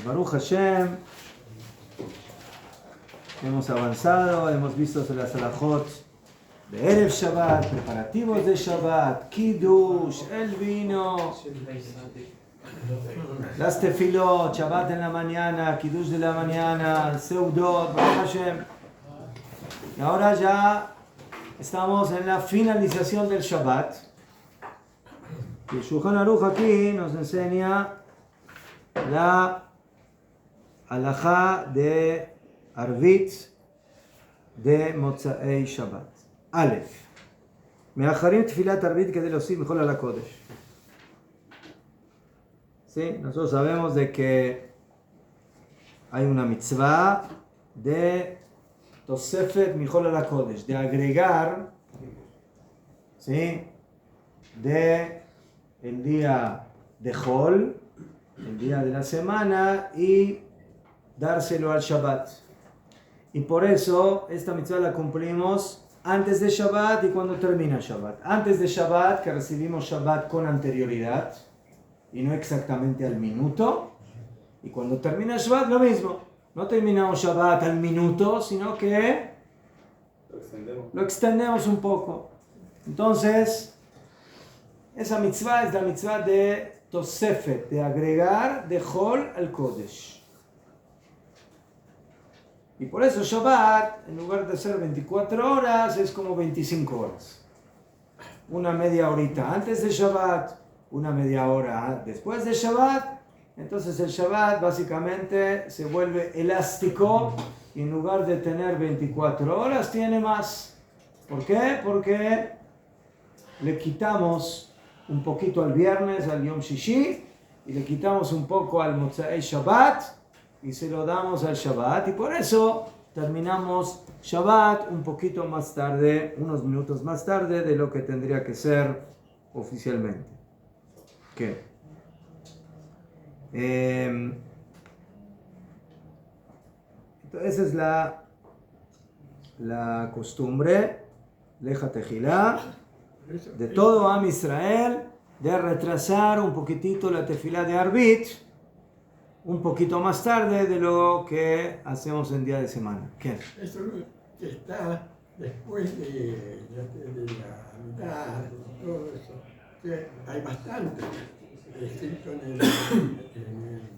Baruch Hashem, hemos avanzado, hemos visto las halajot de Erev Shabbat, preparativos de Shabbat, Kiddush, el vino, las tefilot, Shabbat en la mañana, Kiddush de la mañana, Seudot, Baruch Hashem. Y ahora ya estamos en la finalización del Shabbat. Y el Shulchan Aruch aquí nos enseña la halajá de Arvit de Motzei Shabbat. Aleph. Meacharim tfilat Arvit que de los Mejol ala Kodesh. ¿Sí? Nosotros sabemos de que hay una mitzvah de Tosefet Mejol ala Kodesh, de agregar, ¿sí?, de el día de Hol, el día de la semana, y dárselo al Shabbat. Y por eso esta mitzvah la cumplimos antes de Shabbat y cuando termina Shabbat. Antes de Shabbat, que recibimos Shabbat con anterioridad y no exactamente al minuto. Y cuando termina Shabbat, lo mismo. No terminamos Shabbat al minuto, sino que lo extendemos un poco. Entonces, esa mitzvah es la mitzvah de Tosefet, de agregar de Hol al Kodesh. Y por eso Shabbat, en lugar de ser 24 horas, es como 25 horas. Una media horita antes de Shabbat, una media hora después de Shabbat. Entonces el Shabbat básicamente se vuelve elástico y en lugar de tener 24 horas tiene más. ¿Por qué? Porque le quitamos un poquito al viernes, al Yom Shishi, y le quitamos un poco al Motzei Shabbat, y se lo damos al Shabbat, y por eso terminamos Shabbat un poquito más tarde, unos minutos más tarde de lo que tendría que ser oficialmente. ¿Qué? Entonces esa es la costumbre, Leja Tejilá, de todo Am Israel, de retrasar un poquitito la tefilá de Arvit, un poquito más tarde de lo que hacemos en día de semana. ¿Qué? Eso que está después de la mitad, todo eso, que hay bastante escrito en el...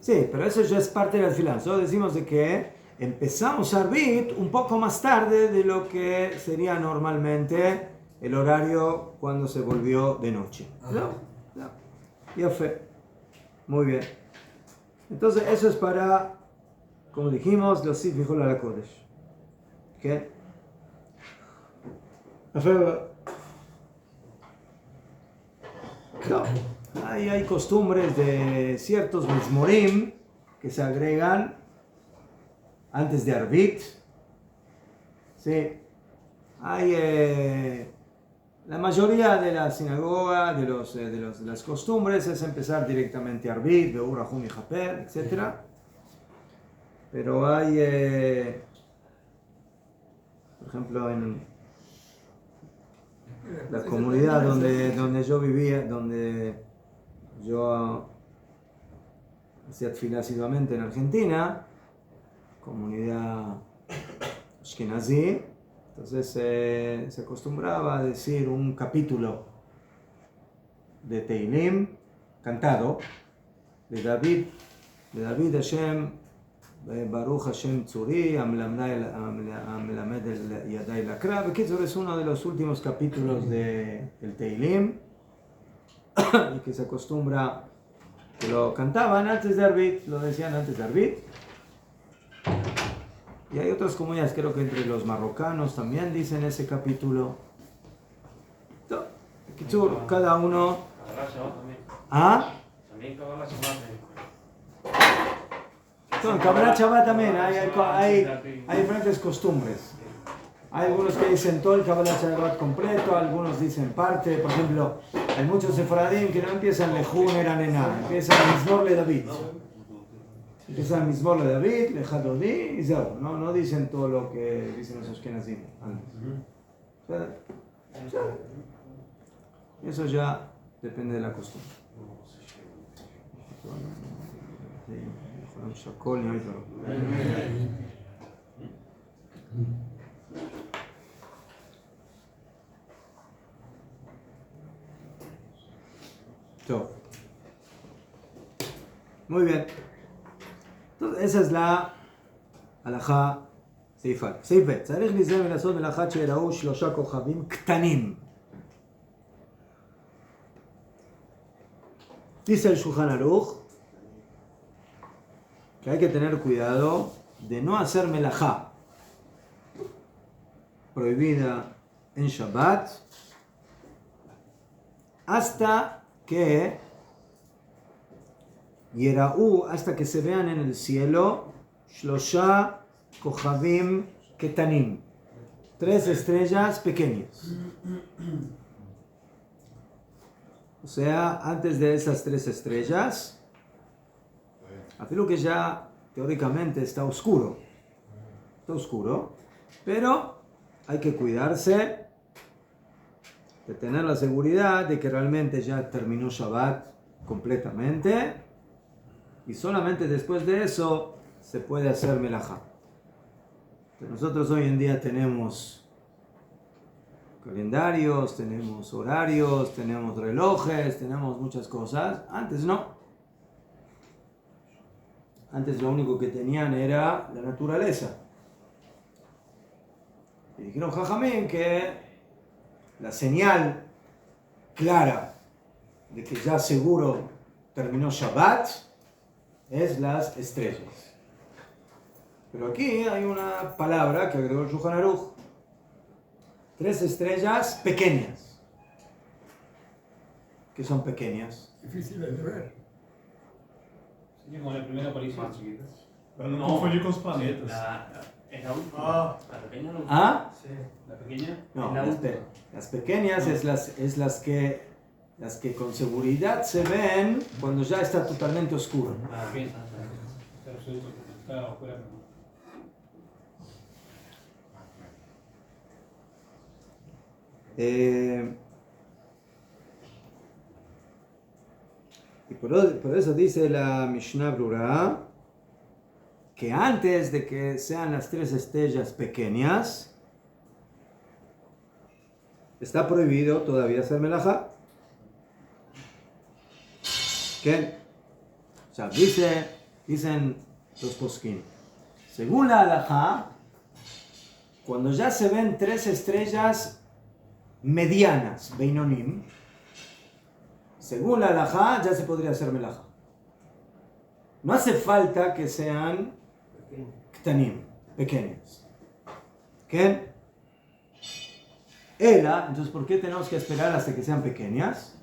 Sí, pero eso ya es parte de la tefilá. Nosotros decimos de que empezamos Arvit un poco más tarde de lo que sería normalmente el horario cuando se volvió de noche. ¿No? Ya fue. Muy bien. Entonces eso es para, como dijimos, los Sid Mejol ala Kodesh. ¿Qué? No. Hay costumbres de ciertos Mizmorim que se agregan antes de Arvit. Sí. Hay... la mayoría de la sinagoga, de las costumbres, es empezar directamente Arvit, Beur, Rahum y Japer, etc. Pero hay, por ejemplo, en la comunidad donde yo vivía, donde yo hacía tefilá asiduamente en Argentina, comunidad Ashkenazí. Entonces se acostumbraba a decir un capítulo de Teilim cantado de David Hashem, Baruch Hashem Tzuri, Amelamed el Yaday Lakra, que es uno de los últimos capítulos del Teilim y que se acostumbra, que lo cantaban antes de Arvit, lo decían antes de Arvit. Y hay otras comunidades, creo que entre los marrocanos también dicen ese capítulo. Cada uno... ¿Ah? En Kabbalat Shabbat también hay diferentes costumbres. Hay algunos que dicen todo el Kabbalat Shabbat completo, algunos dicen parte. Por ejemplo, hay muchos sefaradim que no empiezan Lejun Eran Ená, empiezan Mizmor le David. Empiezan Mizmor le David, le Hadodí y Zeu. No dicen todo lo que dicen los Ashkenazim antes. Eso ya depende de la costumbre. Shakol, ni Toro. Muy bien. Entonces, esa es la הלכה סעיף א'. סעיף ב', צריך להיזהר מלעשות מלאכת שראו 3 כוכבים קטנים. Dice el Shulchan Aruch que hay que tener cuidado de no hacer melajá prohibida en Shabbat hasta que hasta que se vean en el cielo Shlosha Kochavim Ketanim, 3 estrellas pequeñas. O sea, antes de esas 3 estrellas, afirmo que ya teóricamente está oscuro, pero hay que cuidarse de tener la seguridad de que realmente ya terminó Shabbat completamente y solamente después de eso se puede hacer melajá. Nosotros hoy en día tenemos calendarios, tenemos horarios, tenemos relojes, tenemos muchas cosas. Antes no. Antes lo único que tenían era la naturaleza. Y dijeron Jajamín que la señal clara de que ya seguro terminó Shabbat es las estrellas. Pero aquí hay una palabra que agregó el Shulchan Aruch. 3 estrellas pequeñas. ¿Qué son pequeñas? Difíciles de ver. Sería como la primera aparición. Más chiquitas. Pero no confundir con los planetas. Es la última. La pequeña no. ¿Ah? Sí. La pequeña. No, es la última. las pequeñas es las que con seguridad se ven cuando ya está totalmente oscuro. Ah, bien. Está resuelto porque está afuera. Y por eso dice la Mishnah Brura que antes de que sean las 3 estrellas pequeñas está prohibido todavía hacer melajá. ¿Qué? O sea, dicen los poskim, según la halajá, cuando ya se ven 3 estrellas medianas, Beinonim, según la halajá ya se podría hacer melajá. No hace falta que sean Ktanim, pequeñas. ¿Qué? Entonces, ¿por qué tenemos que esperar hasta que sean pequeñas?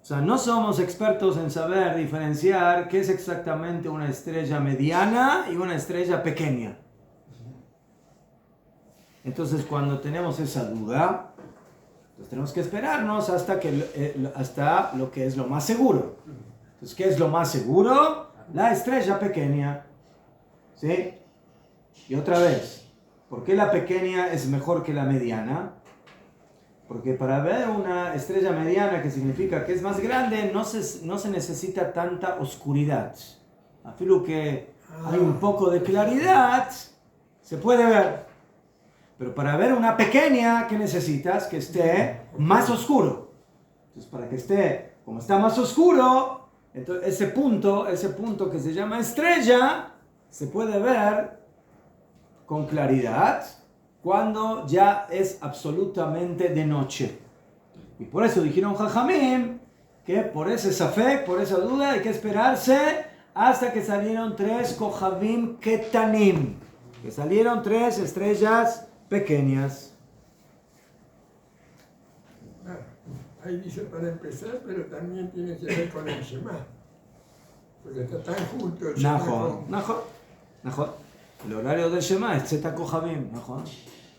O sea, no somos expertos en saber diferenciar qué es exactamente una estrella mediana y una estrella pequeña. Entonces, cuando tenemos esa duda, pues tenemos que esperarnos hasta lo que es lo más seguro. Entonces, ¿qué es lo más seguro? La estrella pequeña. ¿Sí? Y otra vez, ¿por qué la pequeña es mejor que la mediana? Porque para ver una estrella mediana, que significa que es más grande, no se necesita tanta oscuridad. Afilo que hay un poco de claridad, se puede ver. Pero para ver una pequeña, ¿qué necesitas? Que esté más oscuro. Entonces, para que esté, como está más oscuro, entonces ese punto que se llama estrella, se puede ver con claridad cuando ya es absolutamente de noche. Y por eso dijeron Jajamim que por ese safek, por esa duda, hay que esperarse hasta que salieron 3 Kochavim Ketanim, que salieron 3 estrellas pequeñas. Ahí dice para empezar, pero también tiene que ver con el Shema. Porque está tan junto el Shema Najón. El horario del Shema es Zeta Kochavim, Najón.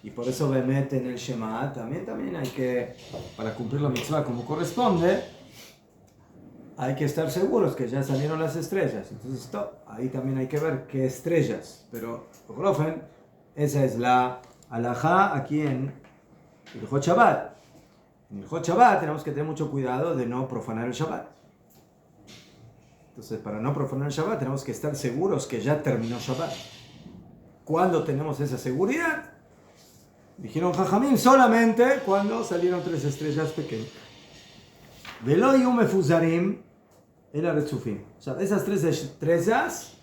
Y por eso Bemet en el Shema también hay que, para cumplir la mitzvah como corresponde, hay que estar seguros que ya salieron las estrellas. Entonces, ahí también hay que ver qué estrellas. Pero, por esa es la halajá aquí en Ilhot Shabbat. En el Hot Shabbat tenemos que tener mucho cuidado de no profanar el Shabbat. Entonces, para no profanar el Shabbat tenemos que estar seguros que ya terminó Shabbat. ¿Cuándo tenemos esa seguridad? Dijeron Jajamín solamente cuando salieron 3 estrellas pequeñas. Velo y mefuzarim el retzufim. O sea, esas 3 estrellas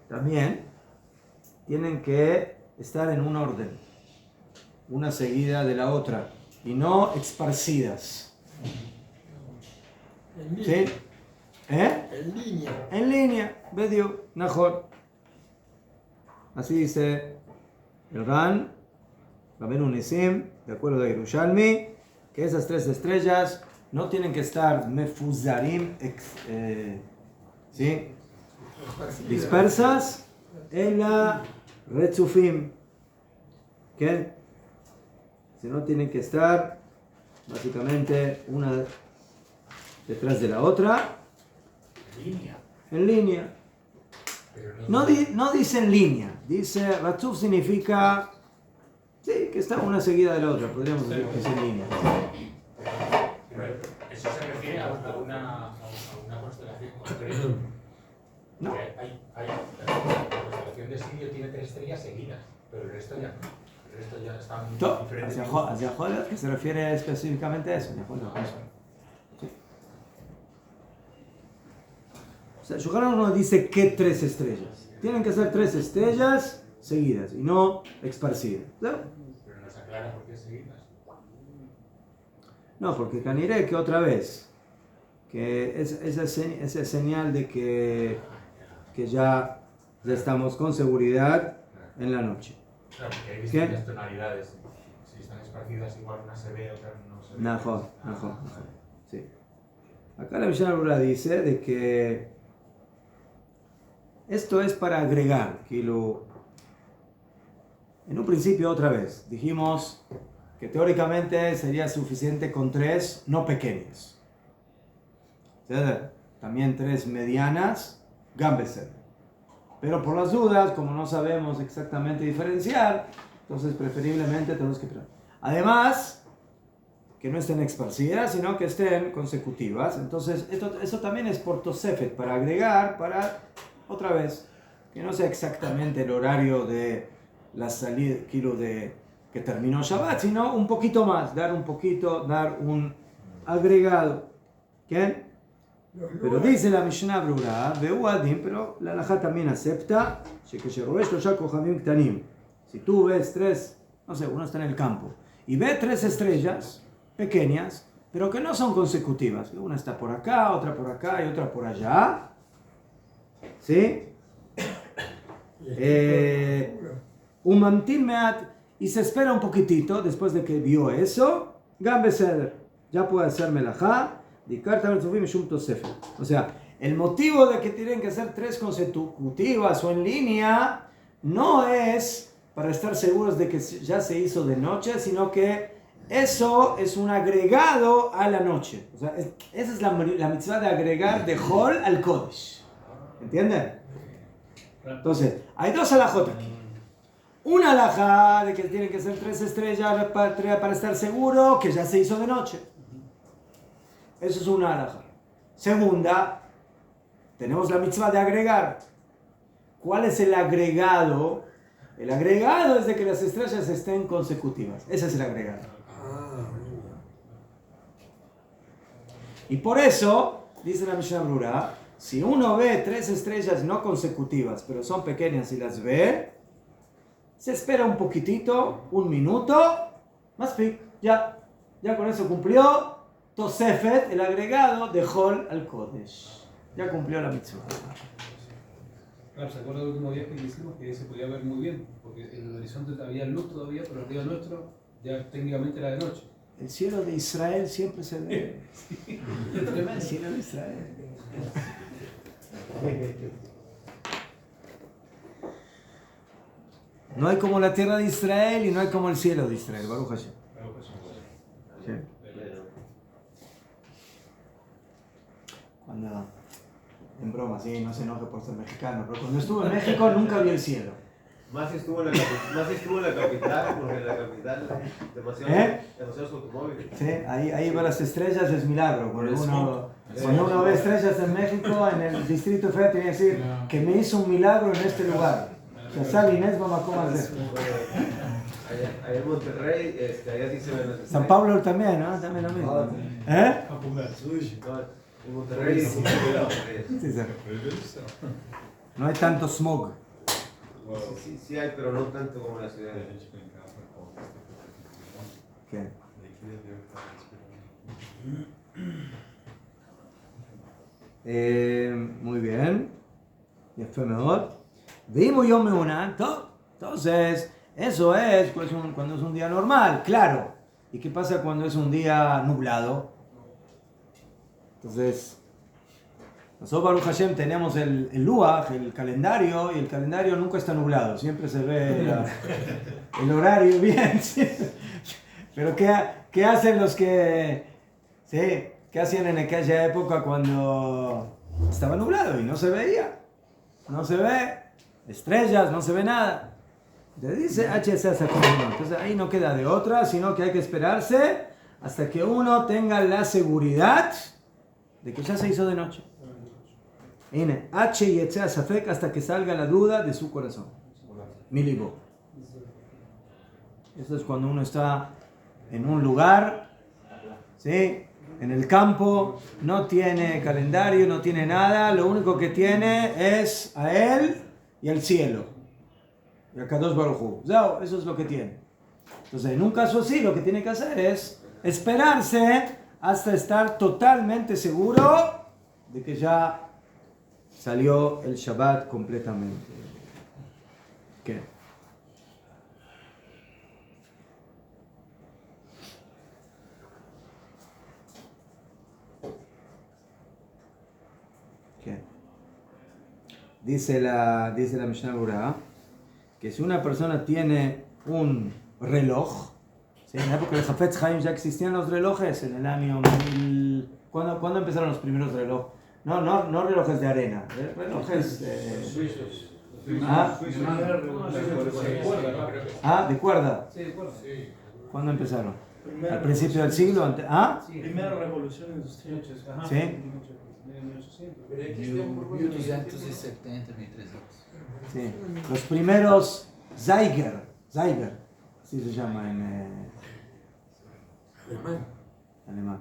también tienen que estar en un orden, una seguida de la otra, y no esparcidas. En ¿Sí? línea. En línea. En línea. Bedio, Nahor. Así dice el Ran, Rabenu Nisim, de acuerdo a Yerushalmi, que esas 3 estrellas no tienen que estar mefuzarim, ¿sí? Dispersas en la retzufim, ¿qué? Sino tienen que estar básicamente una detrás de la otra, en línea. No dice en línea, dice retzuf significa, sí, que está una seguida de la otra, podríamos decir que es en línea. ¿Eso se refiere a una constelación concreta? No. La constelación de Sirio tiene 3 estrellas seguidas, pero el resto ya no. El resto ya están diferentes. Hacia Joder, que se refiere específicamente a eso. Sí. O sea, Shulchan Aruch no dice que 3 estrellas. Tienen que ser 3 estrellas seguidas y no esparcidas. ¿No? Pero nos aclara por qué seguidas. No, porque Caniré que otra vez, que esa señal de que ya estamos con seguridad en la noche. Claro, porque hay distintas tonalidades. Si están esparcidas, igual una se ve, otra no se ve. Mejor. Sí. Acá la Mishnah Berurah dice de que esto es para agregar, que en un principio otra vez dijimos que teóricamente sería suficiente con 3 no pequeñas. También 3 medianas, Gambeser. Pero por las dudas, como no sabemos exactamente diferenciar, entonces preferiblemente tenemos que... Además, que no estén esparcidas, sino que estén consecutivas. Entonces, esto también es por Tosefet, para agregar, para, otra vez, que no sea exactamente el horario de la salida, que terminó Shabbat, sino un poquito más, dar un agregado. ¿Qué? Pero dice la Mishnah Berurah, pero la halajá también acepta, si tú ves 3, no sé, uno está en el campo, y ve 3 estrellas pequeñas, pero que no son consecutivas, una está por acá, otra por acá y otra por allá, ¿sí? Un mantin meat, y se espera un poquitito después de que vio eso, Gam Beseder, ya puede hacer melajá. O sea, el motivo de que tienen que ser 3 consecutivas o en línea no es para estar seguros de que ya se hizo de noche, sino que eso es un agregado a la noche. O sea, esa es la mitzvah de agregar de Hol al Kodesh. ¿Entienden? Entonces, hay 2 alajot aquí. Una alajá de que tienen que ser 3 estrellas para estar seguro que ya se hizo de noche. Eso es una alajá. Segunda, tenemos la mitzvah de agregar. ¿Cuál es el agregado? El agregado es de que las estrellas estén consecutivas. Ese es el agregado. Y por eso, dice la Mishnah Berurah, si uno ve 3 estrellas no consecutivas, pero son pequeñas y las ve, se espera un poquitito, un minuto, más ya con eso cumplió Tosefet, el agregado de Hol al Kodesh. Ya cumplió la mitzvah. Claro, ¿se acuerda del último viaje que hicimos? Que se podía ver muy bien, porque en el horizonte había luz todavía, pero arriba nuestro ya técnicamente era de noche. El cielo de Israel siempre se ve. El cielo de Israel. No hay como la tierra de Israel y no hay como el cielo de Israel. Baruch Hashem. Sí. Cuando, en broma, sí, no se enoje por ser mexicano, pero cuando estuve en México nunca vi el cielo. Más si estuvo en la capital, porque en la capital demasiados automóviles. Sí, ahí va las estrellas, es milagro. Cuando uno ve estrellas en México, en el Distrito Federal, tiene que decir que me hizo un milagro en este lugar. Shazal Inés, vamos a comer. Allá en Monterrey, allá sí se ven las estrellas. San Pablo también, ¿no? También lo mismo. ¿Eh? En Monterrey sí se ven las estrellas. Sí, sí. No hay tanto smog. Sí hay, pero no tanto como en la ciudad. ¿Qué? Muy bien. Y fue mejor. Vimos yo me una. Entonces, eso es cuando es un día normal, claro. ¿Y qué pasa cuando es un día nublado? Entonces, nosotros Baruch Hashem tenemos el Luaj, el calendario, y el calendario nunca está nublado, siempre se ve el horario bien. ¿Sí? Pero ¿qué hacen los que... Sí, ¿qué hacían en aquella época cuando estaba nublado y no se veía? No se ve estrellas, no se ve nada. Le dice HSS. Entonces ahí no queda de otra, sino que hay que esperarse hasta que uno tenga la seguridad de que ya se hizo de noche. H y Safek hasta que salga la duda de su corazón. Milibo. Eso es cuando uno está en un lugar, ¿sí? En el campo, no tiene calendario, no tiene nada, lo único que tiene es a él y al cielo. Y a Kadosh Baruj Hu. Eso es lo que tiene. Entonces, en un caso así, lo que tiene que hacer es esperarse hasta estar totalmente seguro de que ya salió el Shabbat completamente. ¿Qué? ¿Qué? Dice la Mishnah Berurah que si una persona tiene un reloj, ¿sí? En la época de Hafetz Haim ya existían los relojes en el año 1000. ¿Cuándo empezaron los primeros relojes? No relojes de arena, relojes suizos. De cuerda. Sí, de cuerda. ¿Cuándo empezaron? Al principio del siglo. Primera revolución industrial. Sí. 1270, 1300. Sí. Los primeros Zeiger, así se llama en alemán.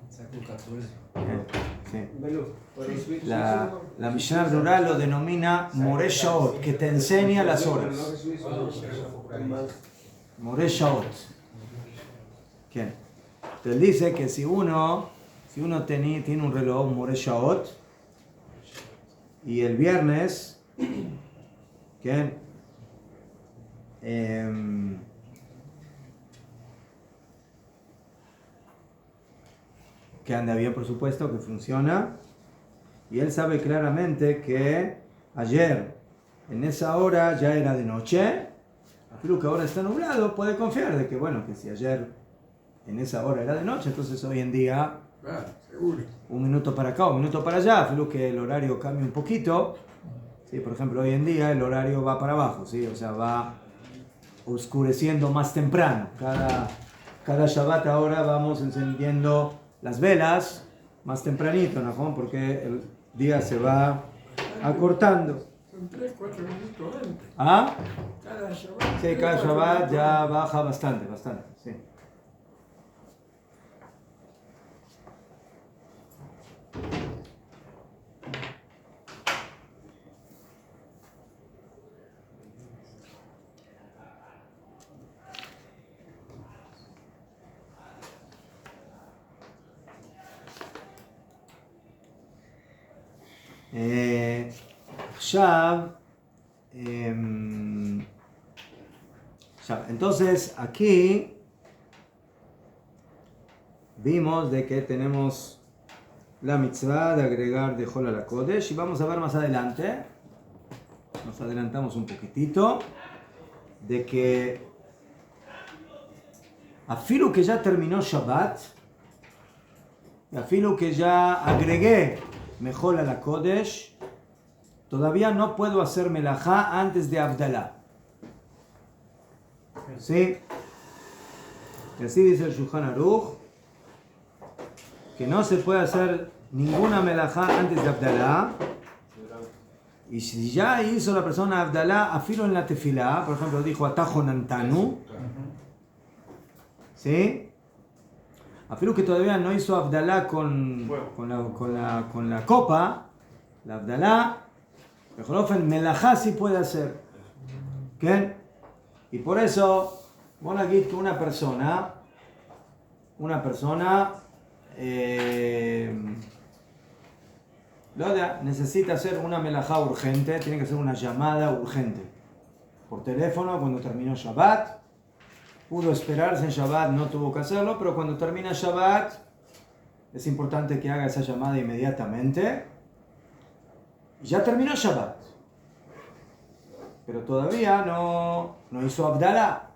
Século XIV. Sí. La Mishnah Berurah lo denomina Moreh Shaot, que te enseña las horas. Moreh Shaot. ¿Qué? Entonces dice que si uno tiene un reloj, Moreh Shaot, y el viernes, ¿qué? Que anda bien, por supuesto, que funciona, y él sabe claramente que ayer en esa hora ya era de noche, pero que ahora está nublado, puede confiar de que que si ayer en esa hora era de noche, entonces hoy en día seguro. un minuto para acá, un minuto para allá, pero que el horario cambia un poquito. Sí, por ejemplo, hoy en día el horario va para abajo, ¿sí? O sea, va oscureciendo más temprano. Cada Shabbat ahora vamos encendiendo las velas más tempranito, ¿no? Porque el día se va acortando. Son 3-4 minutos antes. Cada Shabbat. Sí, cada Shabbat ya baja bastante, sí. Entonces aquí vimos de que tenemos la mitzvah de agregar de Hol a la Kodesh, y vamos a ver más adelante, nos adelantamos un poquitito, de que afilo que ya terminó Shabbat, afilo que ya agregué Mejol a la Kodesh, todavía no puedo hacer melajá antes de Abdalá. ¿Sí? Y así dice el Shulchan Aruch, que no se puede hacer ninguna melajá antes de Abdalá. Y si ya hizo la persona Abdalá, afilo en la tefilá, por ejemplo, dijo Atajo Nantanu, ¿sí? Afilo que todavía no hizo Abdalá con la copa, la Abdalá, pero melajá sí puede hacer. ¿Qué? Y por eso, bueno, aquí que una persona necesita hacer una melajá urgente, tiene que hacer una llamada urgente por teléfono cuando terminó Shabbat. Pudo esperarse en Shabbat, no tuvo que hacerlo, pero cuando termina Shabbat es importante que haga esa llamada inmediatamente. Ya terminó Shabbat, pero todavía no hizo Abdalá.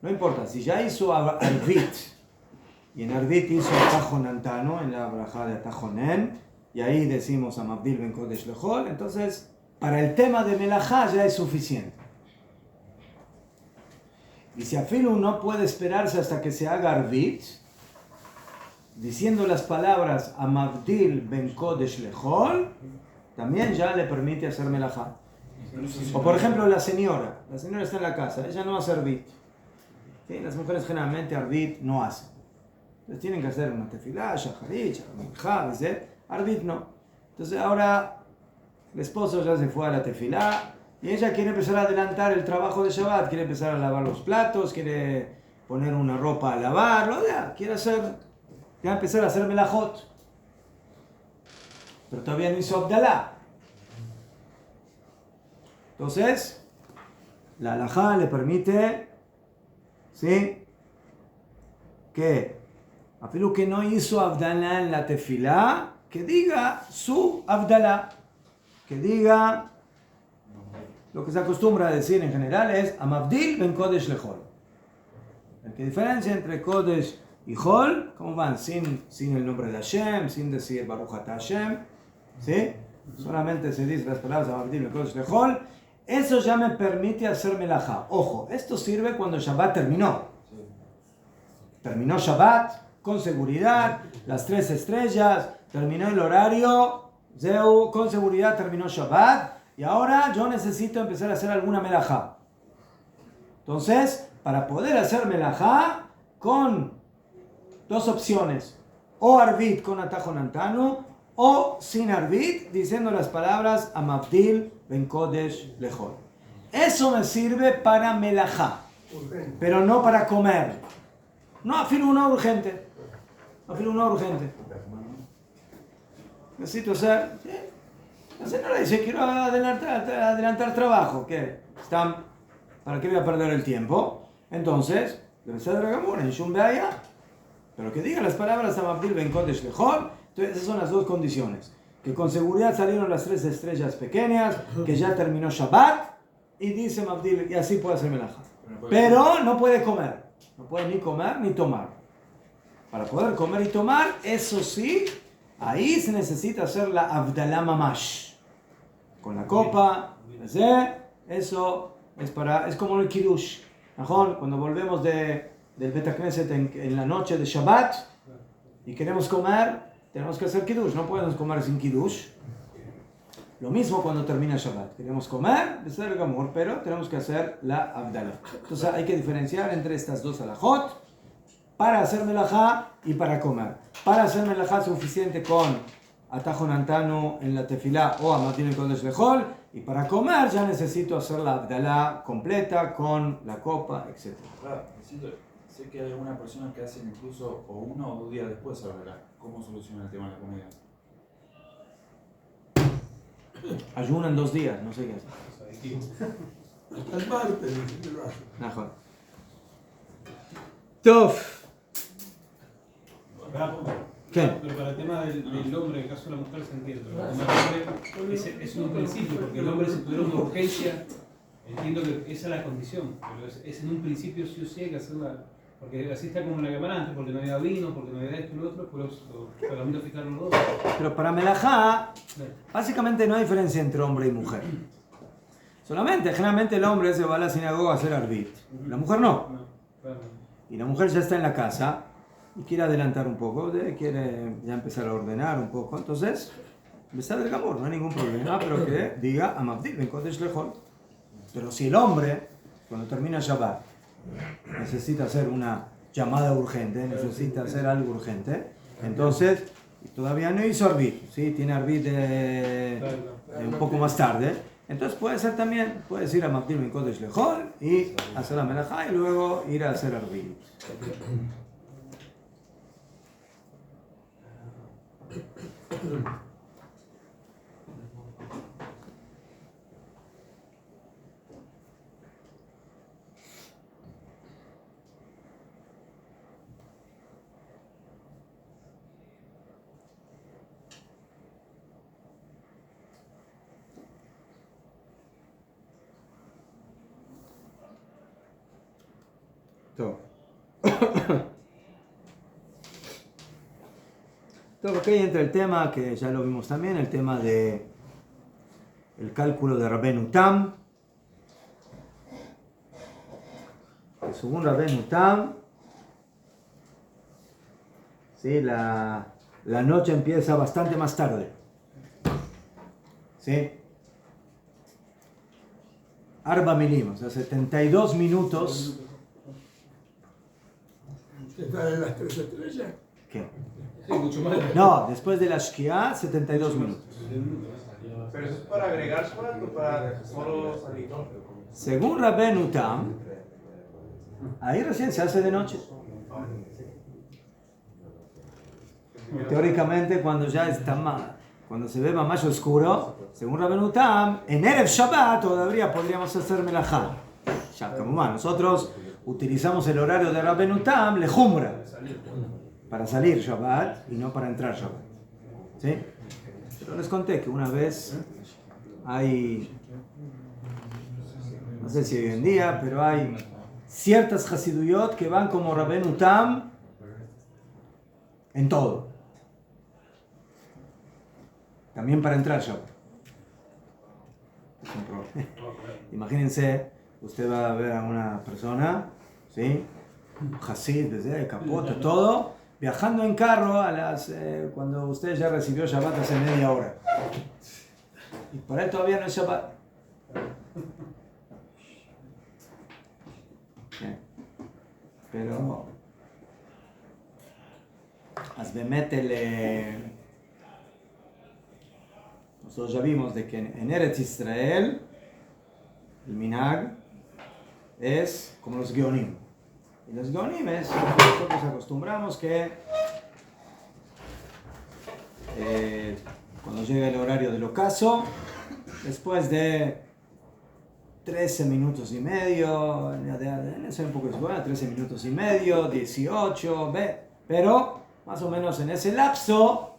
No importa, si ya hizo Arvit, y en Arvit hizo Atajo Nantano, en la brajá de Atajo Nen, y ahí decimos a Mabdil Ben Kodesh Lechol, entonces para el tema de melajá ya es suficiente. Y si Afilu no puede esperarse hasta que se haga Arvit, diciendo las palabras a Mabdil Ben Kodesh Lechol, también ya le permite hacer melajá. O por ejemplo la señora está en la casa, ella no hace Arvit. ¿Sí? Las mujeres generalmente Arvit no hacen. Entonces tienen que hacer una tefilá, shaharit, minjá, Arvit no. Entonces ahora el esposo ya se fue a la tefilá y ella quiere empezar a adelantar el trabajo de Shabbat, quiere empezar a lavar los platos, quiere poner una ropa a lavar, quiere empezar a hacer melajot. Pero todavía no hizo Abdalá. Entonces, la halajá le permite, ¿sí?, que afilo que no hizo Abdalá en la tefilá, que diga su Abdalá, que diga lo que se acostumbra a decir en general es Amabdil Ben Kodesh Lechol. ¿Qué diferencia entre Kodesh y Hol? ¿Cómo van? Sin el nombre de Hashem, sin decir Baruch Atah Hashem, ¿sí? Solamente se dice las palabras Amabdil Ben Kodesh Lechol. Eso ya me permite hacer melajá. Ojo, esto sirve cuando Shabbat terminó. Terminó Shabbat con seguridad, las 3 estrellas, terminó el horario, Zeu, con seguridad terminó Shabbat, y ahora yo necesito empezar a hacer alguna melajá. Entonces, para poder hacer melajá, con 2 opciones, o Arvit con Atajo Nantanu, o sin Arvit, diciendo las palabras Amabdil Ben Kodesh Lechol. Eso me sirve para melajá, pero no para comer. No, afilo una urgente. Necesito hacer. La señora dice, quiero adelantar trabajo. ¿Qué? ¿Para qué voy a perder el tiempo? Entonces, debe ser Dragamur, en Shum Beaya. Pero que diga las palabras Amabdil Ben Kodesh Lechol. Entonces, esas son las 2 condiciones. Que con seguridad salieron las 3 estrellas pequeñas, que ya terminó Shabbat, y dice Mabdil, y así puede hacer melajá. Pero no puede comer. No puede ni comer ni tomar. Para poder comer y tomar, eso sí, ahí se necesita hacer la Abdalá Mamash. Con la copa, eso es como el Kiddush. Cuando volvemos del Bet HaKnesset en la noche de Shabbat y queremos comer, tenemos que hacer Kiddush. No podemos comer sin Kiddush. Lo mismo cuando termina Shabbat. Queremos comer, besar el gamur, pero tenemos que hacer la Abdalá. Entonces hay que diferenciar entre estas 2 halajot para hacer melajá y para comer. Para hacer melajá es suficiente con Atajo Nantanu en la tefilá o Amabdil Ben Kodesh Lechol, y para comer ya necesito hacer la Abdalá completa con la copa, etc. Claro, sé que hay algunas personas que hacen incluso o 1 o 2 días después Abdalá. ¿Cómo soluciona el tema de la comida? Ayunan 2 días, no sé qué hacer. Hasta el martes que lo hace. Mejor. Tof. ¿Qué? Pero para el tema del hombre, en el caso de la mujer se entiende. Pero para el tema del hombre es un principio, porque el hombre si tuviera una urgencia, entiendo que esa es la condición. Pero es en un principio sí o sí hay que hacer Porque así está como en la cámara antes, porque no había vino, porque no había esto y lo otro, pues los reglamentos fijaron los dos. Pero para melajá, básicamente no hay diferencia entre hombre y mujer. Solamente, generalmente el hombre se va a la sinagoga a hacer arbit. La mujer no. No, claro. Y la mujer ya está en la casa y quiere adelantar un poco, quiere ya empezar a ordenar un poco. Entonces, empezar del gamor, no hay ningún problema, pero que diga Amabdil ben Kodesh lejol. Pero si el hombre, cuando termina Shabbat, necesita hacer una llamada urgente, necesita hacer algo urgente, entonces todavía no hizo arbit, ¿sí? Tiene arbit un poco más tarde. Entonces puede ser también, puedes ir a Mabdil ben Kodesh lejol y hacer la melajá y luego ir a hacer arbit. Entonces, aquí entra el tema que ya lo vimos también, el tema de el cálculo de Rabbeinu Tam. Según Rabbeinu Tam, ¿sí? La noche empieza bastante más tarde. ¿Sí? Arba milim, o sea, 72 minutos. ¿Usted sabe las 3 estrellas? Sí, ¿Qué? mucho más. No, después de la Shkia, 72 minutos. Pero eso es para agregar Shabbat o para solo salir. Según Rabbeinu Tam, ahí recién se hace de noche. Teóricamente, cuando ya está cuando se ve más oscuro, según Rabbeinu Tam, en Erev Shabbat todavía podríamos hacer melajá. Ya, como nosotros utilizamos el horario de Rabbeinu Tam, lejumbra, para salir Shabbat y no para entrar Shabbat. ¿Sí? Pero les conté que una vez hay, no sé si hoy en día, pero hay ciertas Hasiduyot que van como Rabbeinu Tam en todo. También para entrar Shabbat. Es un problema. Imagínense, usted va a ver a una persona, ¿sí? Hasid, desde capote, todo, viajando en carro cuando usted ya recibió Shabbat hace media hora. Y para él todavía no es Shabbat. Pero nosotros ya vimos de que en Eretz Israel el minag es como los geonim. Y los geonim es, nosotros acostumbramos que cuando llega el horario del ocaso, después de 13 minutos y medio, en ese un poco bueno, 13 minutos y medio, 18, pero más o menos en ese lapso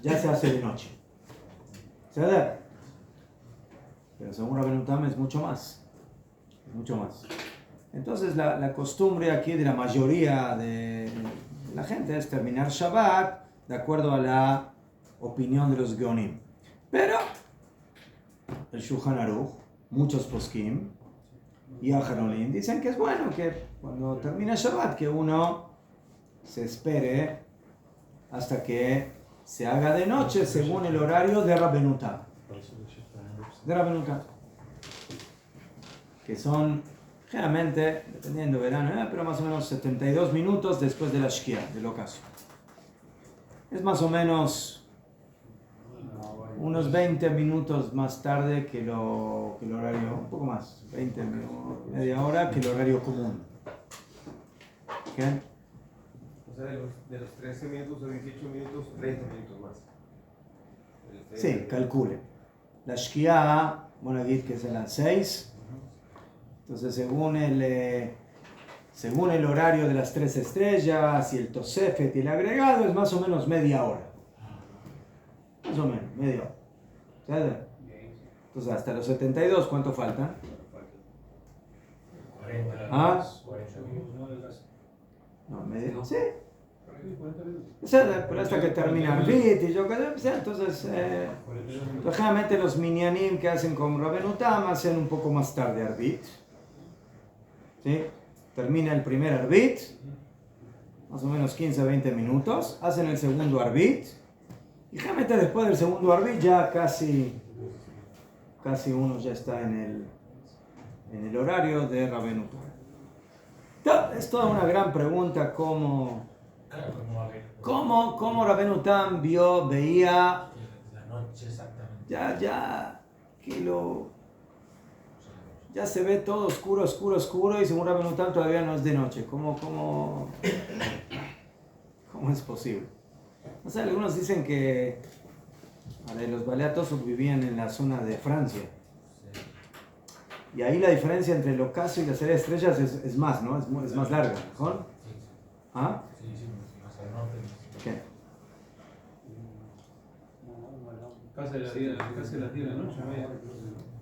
ya se hace de noche. ¿Ceder? Pero según Rabbeinu Tam es mucho más. Es mucho más. Entonces la costumbre aquí de la mayoría de la gente es terminar Shabbat de acuerdo a la opinión de los Geonim. Pero el Shulchan Aruch, muchos poskim y Aharonim dicen que es bueno que cuando termina Shabbat que uno se espere hasta que se haga de noche según el horario de Rabbeinu Tam. De Rabbeinu Tam. Que son generalmente, dependiendo del verano, pero más o menos 72 minutos después de la Shkia, del ocaso. Es más o menos unos 20 minutos más tarde que el horario, un poco más, 20 minutos, media hora que el horario común. ¿Qué? O sea, de los 13 minutos o 18 minutos, 30 minutos más. Sí, calcule. La Shkia, bueno, aquí que es a las 6. Entonces, según el horario de las 3 estrellas y el Tosefet y el agregado, es más o menos media hora. Más o menos, media hora. ¿Sabes? Entonces, hasta los 72, ¿cuánto falta? 40. ¿Ah? 40 minutos, no, No, media. No. Sí. Por ahí, 40 minutos. O sea, pero hasta que termina Arbit y yo qué sé, o sea, entonces, 42 minutos. lógicamente los minyanim que hacen con Rabenu Tam hacen un poco más tarde Arbit. ¿Sí? Termina el primer Arbit, más o menos 15-20 minutos, hacen el segundo Arbit, y realmente después del segundo Arbit ya casi uno ya está en el horario de Rabenu Tam. Es toda una gran pregunta cómo Rabenu Tam veía La noche exactamente. ya se ve todo oscuro y según Rabenu Tam todavía no es de noche. ¿Cómo es posible? O sea, algunos dicen que los Baleatos vivían en la zona de Francia. Y ahí la diferencia entre el ocaso y las estrellas es más, ¿no? Es más larga, ¿no? ¿Ah? Sí, más al norte. ¿Qué? Casi a las 10 de la noche,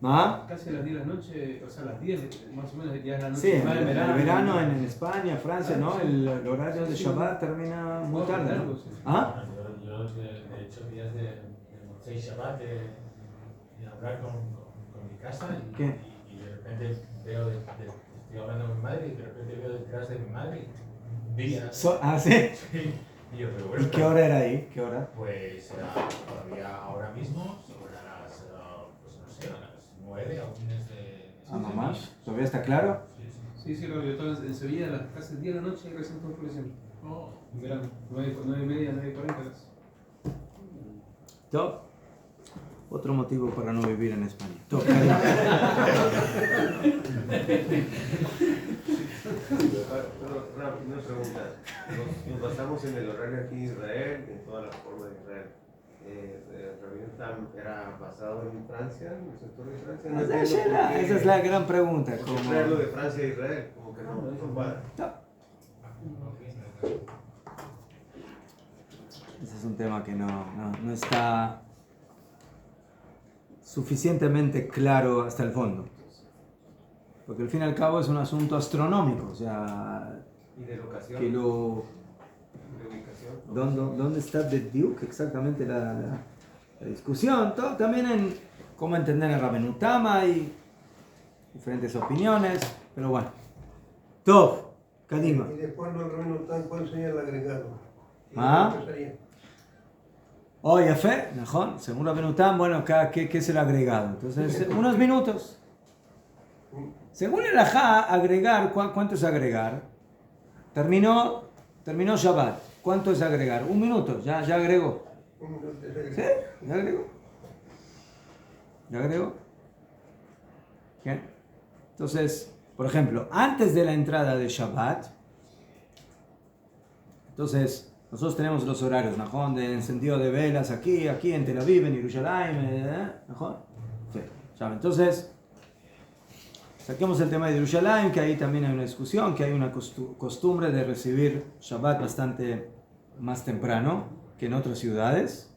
¿Ah? Casi a las 10 de la noche, o sea, a las 10 más o menos ya es la noche. Sí, más en del el verano en España, Francia, ¿no? El horario de Shabbat termina muy tarde, ¿no? ¿Ah? Yo de hecho, días de Motzei Shabbat, de hablar con mi casa y de repente veo, estoy hablando con mi madre y de repente veo detrás de mi madre días. ¿Sí? Y yo, pero bueno, ¿Y qué hora era ahí? ¿Qué hora? pues todavía ahora mismo, sobre las, pues no sé, a las 9 a fines de... ¿A mamás? ¿Todavía está claro? Sí, yo estaba en Sevilla a las casi 10 de la noche y recién está oscureciendo. En verano, 9:30, 9:40 casi. Top. Otro motivo para no vivir en España. Top. Pero, una pregunta. Nos basamos en el horario aquí en Israel, en todas las formas de Israel. ¿Rabenu Tam era basado en Francia, en el sector de Francia? No entiendo por qué- Esa es la gran pregunta. ¿Cómo traerlo de Francia a Israel? Como que no cuadra. Ese es un tema que no está suficientemente claro hasta el fondo. Porque al fin y al cabo es un asunto astronómico. O sea, ¿Y de locación? que ¿De ubicación? ¿dónde está de Duke exactamente la discusión? Todo, también en cómo entender el Rabenu Tam hay diferentes opiniones, pero bueno. Tov, Kadima. Y después del Rabenu Tam, ¿cuál sería el agregado? ¿Ah? ¿Qué sería? Oye, fe, mejor, según Rabenu Tam, bueno, ¿qué es el agregado? Entonces, unos minutos. Según el Ajá, agregar, ¿cuánto es agregar? Terminó Shabbat. ¿Cuánto es agregar? Un minuto, ya agregó. ¿Sí? ¿Ya agregó? ¿Qué? Entonces, por ejemplo, antes de la entrada de Shabbat, entonces, nosotros tenemos los horarios, ¿no? De encendido de velas aquí en Tel Aviv, en Jerusalén, ¿no? Sí. Entonces, saquemos el tema de Jerusalén, que ahí también hay una discusión, que hay una costumbre de recibir Shabbat bastante más temprano que en otras ciudades.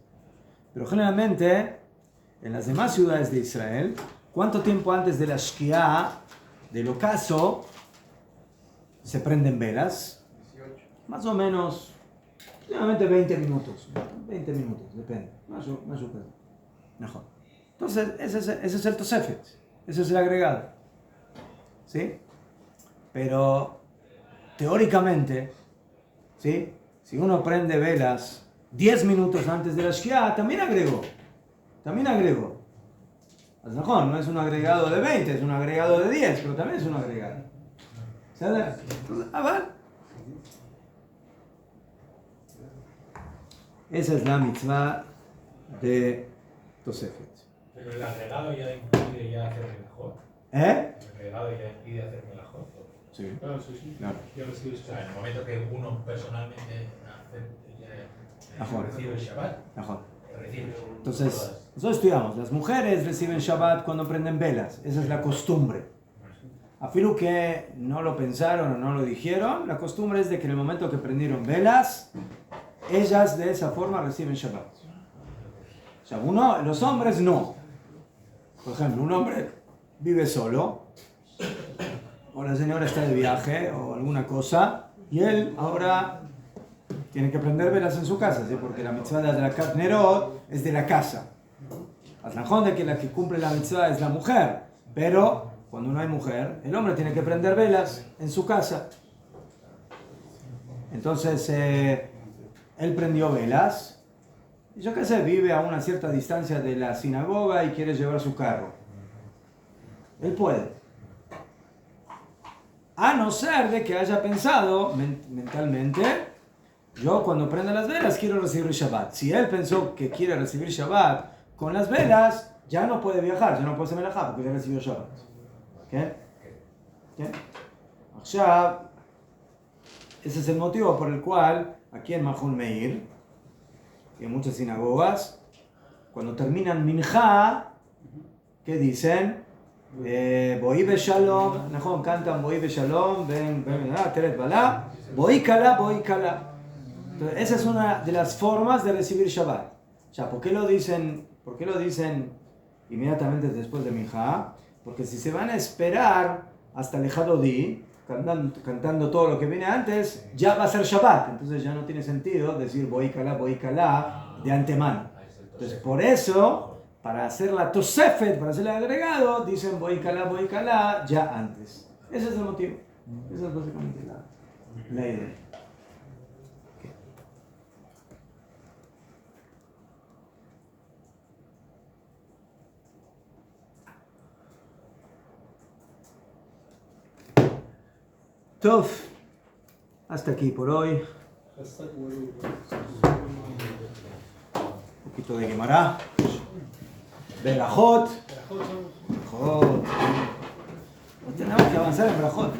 Pero generalmente, en las demás ciudades de Israel, ¿cuánto tiempo antes de la Shkia, del ocaso, se prenden velas? 18. Más o menos, generalmente 20 minutos. 20 minutos, depende. Más o menos. Mejor. Entonces, ese es el Tosefet. Ese es el agregado. ¿Sí? Pero, teóricamente, ¿sí? Si uno prende velas 10 minutos antes de la Shkia, también agregó. Pues mejor, no es un agregado de 20, es un agregado de 10, pero también es un agregado. ¿Sabes? Vale. Esa es la mitzvah de Tosefet. Pero el agregado ya incluye ya hacer mejor. ¿Eh? El agregado ya impide hacer mejor. Sí. Claro, sí. Claro. Ya recibes O sea, en el momento que uno personalmente recibe el Shabbat, recibe Entonces, todas. nosotros estudiamos, las mujeres reciben Shabbat cuando prenden velas, esa es la costumbre. Afirmo que no lo pensaron o no lo dijeron, la costumbre es de que en el momento que prendieron velas, ellas de esa forma reciben Shabbat. O sea, los hombres no. Por ejemplo, un hombre vive solo, o la señora está de viaje o alguna cosa, Y él ahora tiene que prender velas en su casa, ¿sí? Porque la mitzvah de Adrakat Nerot es de la casa. Atlajón de que la que cumple la mitzvah es la mujer, pero cuando no hay mujer, el hombre tiene que prender velas en su casa. Entonces, él prendió velas, y yo qué sé, vive a una cierta distancia de la sinagoga y quiere llevar su carro. Él puede. A no ser de que haya pensado mentalmente, yo cuando prenda las velas quiero recibir Shabbat. Si él pensó que quiere recibir Shabbat con las velas, ya no puede viajar, ya no puede hacer melajá porque ya recibió Shabbat. ¿Qué? Ya, ese es el motivo por el cual aquí en Mahon Meir y en muchas sinagogas, cuando terminan Minjá, ¿qué dicen? Boí be Shalom, cantan Boí be Shalom, ven, Teret Balá, Boí Kalá, Boí Kalá. Entonces, esa es una de las formas de recibir Shabbat. Ya, ¿por qué lo dicen inmediatamente después de Minjá? Porque si se van a esperar hasta el Ejadodí, cantando todo lo que viene antes, ya va a ser Shabbat. Entonces ya no tiene sentido decir Boí Kalá de antemano. Entonces, por eso, para hacer la Tosefet, para hacer el agregado, dicen Boí Kalá ya antes. Ese es el motivo. Esa es básicamente la idea. Tof, hasta aquí por hoy. Un poquito de Gemara. Berajot. No tenemos que avanzar en Berajot.